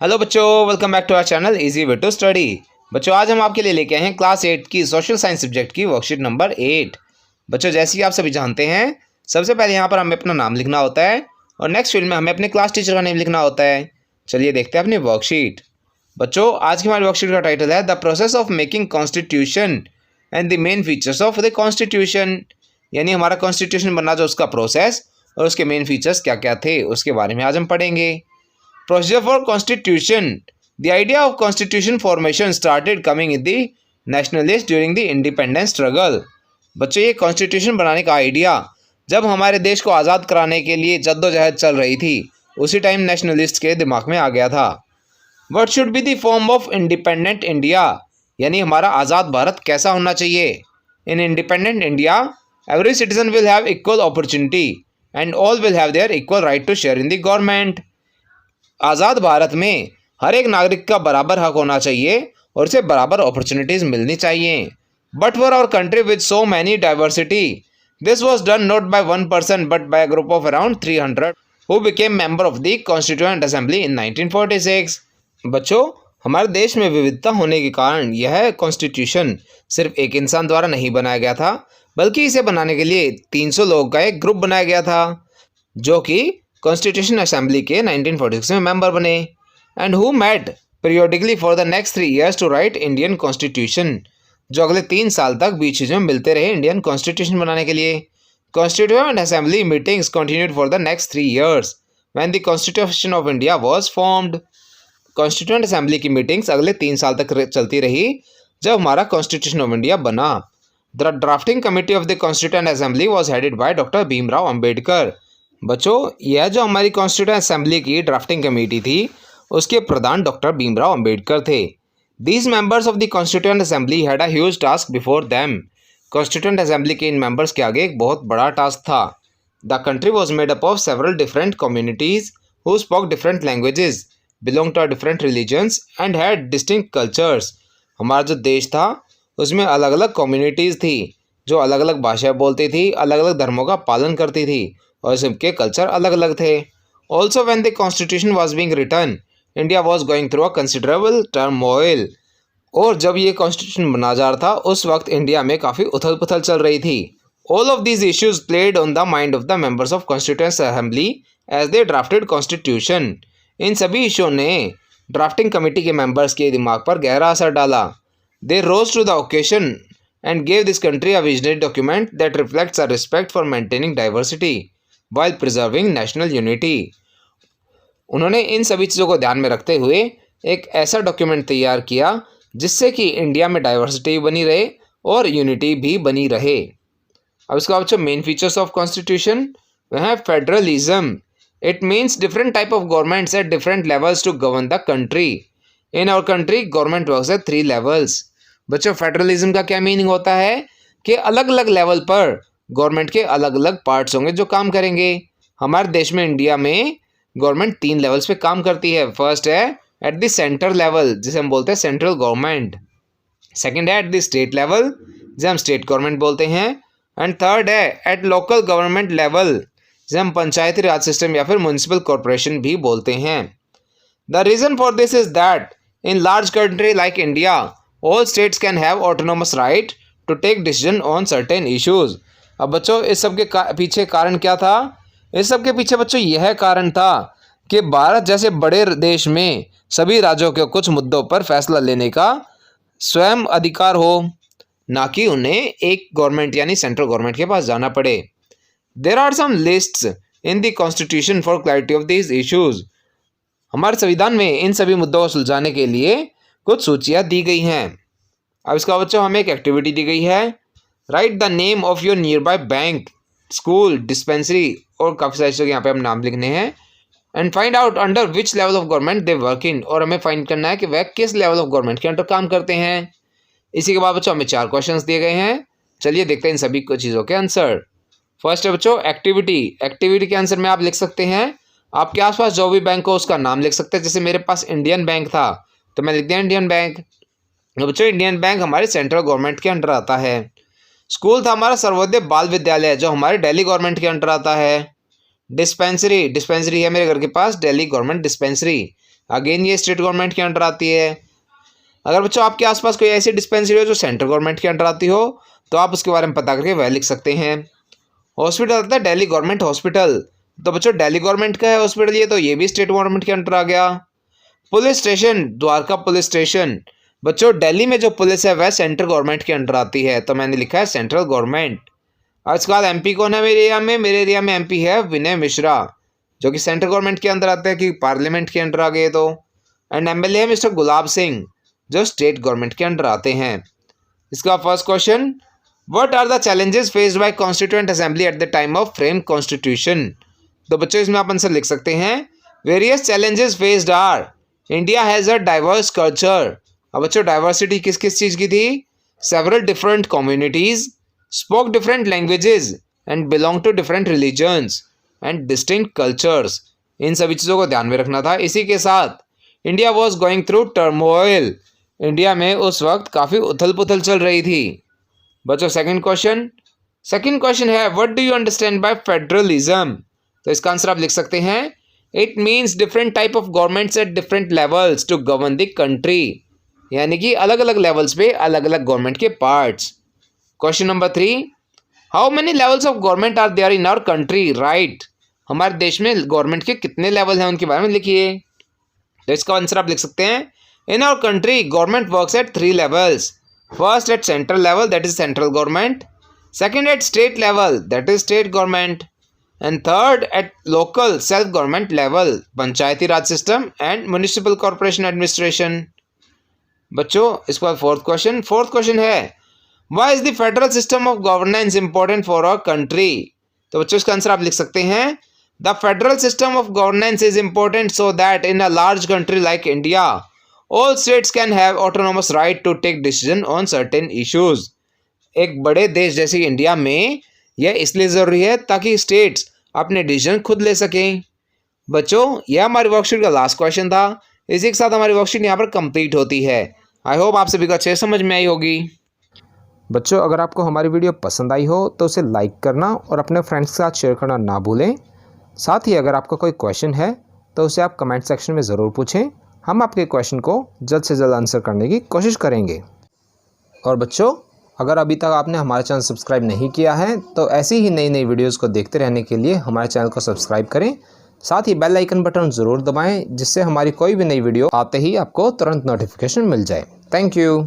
Hello बच्चों, welcome back to our channel easy way to study. बच्चों, आज हम आपके लिए लेके आए हैं क्लास 8 की सोशल साइंस सब्जेक्ट की वर्कशीट नंबर 8। बच्चों, जैसे कि आप सभी जानते हैं, सबसे पहले यहाँ पर हमें अपना नाम लिखना होता है और नेक्स्ट फील्ड में हमें अपने क्लास टीचर का नेम लिखना होता है। चलिए देखते हैं अपनी वर्कशीट। बच्चों, आज की हमारी वर्कशीट का टाइटल है the process of making constitution and the main features of the constitution. यानी हमारा कॉन्स्टिट्यूशन बनना जो उसका प्रोसेस और उसके मेन फीचर्स क्या क्या थे उसके बारे में आज हम पढ़ेंगे। Procedure for Constitution. The idea of Constitution formation started coming in the nationalists during the independence struggle. बच्चों, ये कॉन्स्टिट्यूशन बनाने का आइडिया जब हमारे देश को आज़ाद कराने के लिए जद्दोजहद चल रही थी, उसी टाइम नेशनलिस्ट के दिमाग में आ गया था। What should be the form of independent India? यानी हमारा आज़ाद भारत कैसा होना चाहिए। In independent India, every citizen will have equal opportunity and all will have their equal right to share in the government. आज़ाद भारत में हर एक नागरिक का बराबर हक होना चाहिए और उसे बराबर अपॉर्चुनिटीज़ मिलनी चाहिए। But for our country with so many diversity, this was done not by one person but by a group of around 300 who became member of the constituent assembly in 1946। बच्चों, हमारे देश में विविधता होने के कारण यह कॉन्स्टिट्यूशन सिर्फ एक इंसान द्वारा नहीं बनाया गया था, बल्कि इसे बनाने के लिए 300 लोगों का एक ग्रुप बनाया गया था जो कि कॉन्स्टिट्यूशन असेंबली के 1946 में मेंबर बने and who met periodically for the next 3 years to write Indian constitution, जो अगले 3 साल तक बीच बीच में मिलते रहे इंडियन कॉन्स्टिट्यूशन बनाने के लिए। Constituent assembly meetings continued for the next 3 years when the constitution of India was formed. Constituent assembly की मीटिंग्स अगले 3 साल तक चलती रही जब हमारा कॉन्स्टिट्यूशन ऑफ इंडिया बना। The drafting committee of the constituent assembly was headed by doctor Bhimrao Ambedkar. बच्चों, यह जो हमारी कॉन्स्टिट्यूएंट असेंबली की ड्राफ्टिंग कमेटी थी, उसके प्रधान डॉक्टर भीमराव अम्बेडकर थे। These members of the constituent assembly had a huge task before them. Constituent assembly के इन मेंबर्स के आगे एक बहुत बड़ा टास्क था। The country was made up of several different communities who spoke different languages, belong to different religions and had distinct cultures. हमारा जो देश था उसमें अलग अलग कम्युनिटीज़ थी जो अलग अलग भाषाएं बोलती थी, अलग अलग धर्मों का पालन करती थी और सबके कल्चर अलग अलग थे। Also when the constitution was being written, India was going through a considerable turmoil. और जब ये कॉन्स्टिट्यूशन बना जा रहा था उस वक्त इंडिया में काफ़ी उथल पुथल चल रही थी। All of these issues played on the mind of the members of constituent assembly as they drafted constitution. इन सभी इश्यूओं ने ड्राफ्टिंग कमेटी के मेंबर्स के दिमाग पर गहरा असर डाला। They rose to the occasion and gave this country a visionary document that reflects a respect for maintaining diversity while preserving national unity. उन्होंने इन सभी चीज़ों को ध्यान में रखते हुए एक ऐसा डॉक्यूमेंट तैयार किया जिससे कि इंडिया में डाइवर्सिटी बनी रहे और यूनिटी भी बनी रहे। अब इसका बच्चों मेन फीचर्स ऑफ कॉन्स्टिट्यूशन वह है federalism. It means different type of governments at different levels to govern the country. In our country government works at 3 levels। बच्चों, फेडरलिज्म का क्या मीनिंग होता है कि अलग अलग लेवल पर गवर्नमेंट के अलग अलग पार्ट्स होंगे जो काम करेंगे। हमारे देश में इंडिया में गवर्नमेंट 3 लेवल्स पे काम करती है। फर्स्ट है एट द सेंटर लेवल, जिसे हम बोलते हैं सेंट्रल गवर्नमेंट। सेकंड है एट द स्टेट लेवल, जिसे हम स्टेट गवर्नमेंट बोलते हैं। एंड थर्ड है एट लोकल गवर्नमेंट लेवल, जिसे हम पंचायती राज सिस्टम या फिर म्यूनिसिपल कॉरपोरेशन भी बोलते हैं। The reason for this is that in large country like India all states can have autonomous right to take decision on certain issues. अब बच्चों, इस सब के पीछे कारण क्या था? इस सब के पीछे बच्चों यह कारण था कि भारत जैसे बड़े देश में सभी राज्यों के कुछ मुद्दों पर फैसला लेने का स्वयं अधिकार हो, ना कि उन्हें एक गवर्नमेंट यानी सेंट्रल गवर्नमेंट के पास जाना पड़े। There are some lists in the constitution for clarity of these issues. हमारे संविधान में इन सभी मुद्दों को सुलझाने के लिए कुछ सूचियाँ दी गई हैं। अब इसका बच्चों हमें एक एक्टिविटी दी गई है। Right the name of your near by bank, school, dispensary और काफ़ी सारी चीज़ों के यहाँ पे हम नाम लिखने हैं। And find out under which level of government they work in, और हमें फाइंड करना है कि वह किस लेवल ऑफ गवर्नमेंट के अंडर काम करते हैं। इसी के बाद बच्चों हमें 4 क्वेश्चंस दिए गए हैं। चलिए देखते हैं इन सभी चीज़ों के आंसर। फर्स्ट है बच्चों एक्टिविटी। एक्टिविटी के आंसर में आप लिख सकते हैं आपके आसपास जो भी बैंक हो उसका नाम लिख सकते हैं। जैसे मेरे पास इंडियन बैंक था तो मैं लिख दिया इंडियन बैंक। बच्चों, इंडियन बैंक हमारे सेंट्रल गवर्नमेंट के अंडर आता है। स्कूल था हमारा सर्वोदय बाल विद्यालय जो हमारे दिल्ली गवर्नमेंट के अंडर आता है। डिस्पेंसरी है मेरे घर के पास दिल्ली गवर्नमेंट डिस्पेंसरी, अगेन ये स्टेट गवर्नमेंट के अंडर आती है। अगर बच्चों आपके आसपास कोई ऐसी डिस्पेंसरी हो जो सेंट्रल गवर्नमेंट के अंडर आती हो तो आप उसके बारे में पता करके वह लिख सकते हैं। हॉस्पिटल आता है दिल्ली गवर्नमेंट हॉस्पिटल, तो बच्चों दिल्ली गवर्नमेंट का है हॉस्पिटल ये, तो ये भी स्टेट गवर्नमेंट के अंडर आ गया। Police station Dwarka police station, बच्चों दिल्ली में जो पुलिस है वह सेंट्रल गवर्नमेंट के अंडर आती है, तो मैंने लिखा है सेंट्रल गवर्नमेंट। और इसके बाद एमपी कौन है मेरे एरिया में एमपी है विनय मिश्रा, जो कि सेंट्रल गवर्नमेंट के अंदर आते हैं कि पार्लियामेंट के अंदर आ गए तो। एंड एमएलए है मिस्टर गुलाब सिंह, जो स्टेट गवर्नमेंट के अंडर आते हैं। इसका first question, what are the challenges faced by constituent assembly at the time of frame constitution. तो बच्चों इसमें आप आंसर लिख सकते हैं various challenges faced are India has a diverse culture. अब बच्चों डाइवर्सिटी किस किस चीज़ की थी, several different communities, spoke different languages and belong to different religions and distinct cultures. इन सभी चीज़ों को ध्यान में रखना था। इसी के साथ India was going through turmoil, India में उस वक्त काफ़ी उथल पुथल चल रही थी। बच्चों सेकंड क्वेश्चन है what do you understand by federalism. तो इसका आंसर आप लिख सकते हैं it means different type of governments at different levels to govern the country, यानी कि अलग अलग लेवल्स पे अलग अलग गवर्नमेंट के parts. Question number 3, how many levels of government are there in our country right. हमारे देश में गवर्नमेंट के कितने लेवल हैं उनके बारे में लिखिए। तो इसका आंसर आप लिख सकते हैं in our country government works at 3 levels। First at central level that is central government, second at state level that is state government, and third at local self government level Panchayati Raj system and municipal corporation administration. बच्चों इसके बाद fourth question है why is the federal system of governance important for our country. तो बच्चों इसका answer आप लिख सकते हैं the federal system of governance is important so that in a large country like India all states can have autonomous right to take decision on certain issues. एक बड़े देश जैसे इंडिया में यह इसलिए ज़रूरी है ताकि स्टेट्स अपने डिसीजन खुद ले सकें। बच्चों यह हमारी वर्कशीट का लास्ट क्वेश्चन था। इसी के साथ हमारी वर्कशीट यहाँ पर कंप्लीट होती है। आई होप आप सभी को अच्छे समझ में आई होगी। बच्चों अगर आपको हमारी वीडियो पसंद आई हो तो उसे लाइक करना और अपने फ्रेंड्स के साथ शेयर करना ना भूलें। साथ ही अगर आपका कोई क्वेश्चन है तो उसे आप कमेंट सेक्शन में ज़रूर पूछें, हम आपके क्वेश्चन को जल्द से जल्द आंसर करने की कोशिश करेंगे। और बच्चों अगर अभी तक आपने हमारा चैनल सब्सक्राइब नहीं किया है तो ऐसी ही नई नई वीडियोज़ को देखते रहने के लिए हमारे चैनल को सब्सक्राइब करें, साथ ही बेल आइकन बटन ज़रूर दबाएँ जिससे हमारी कोई भी नई वीडियो आते ही आपको तुरंत नोटिफिकेशन मिल जाए। Thank you.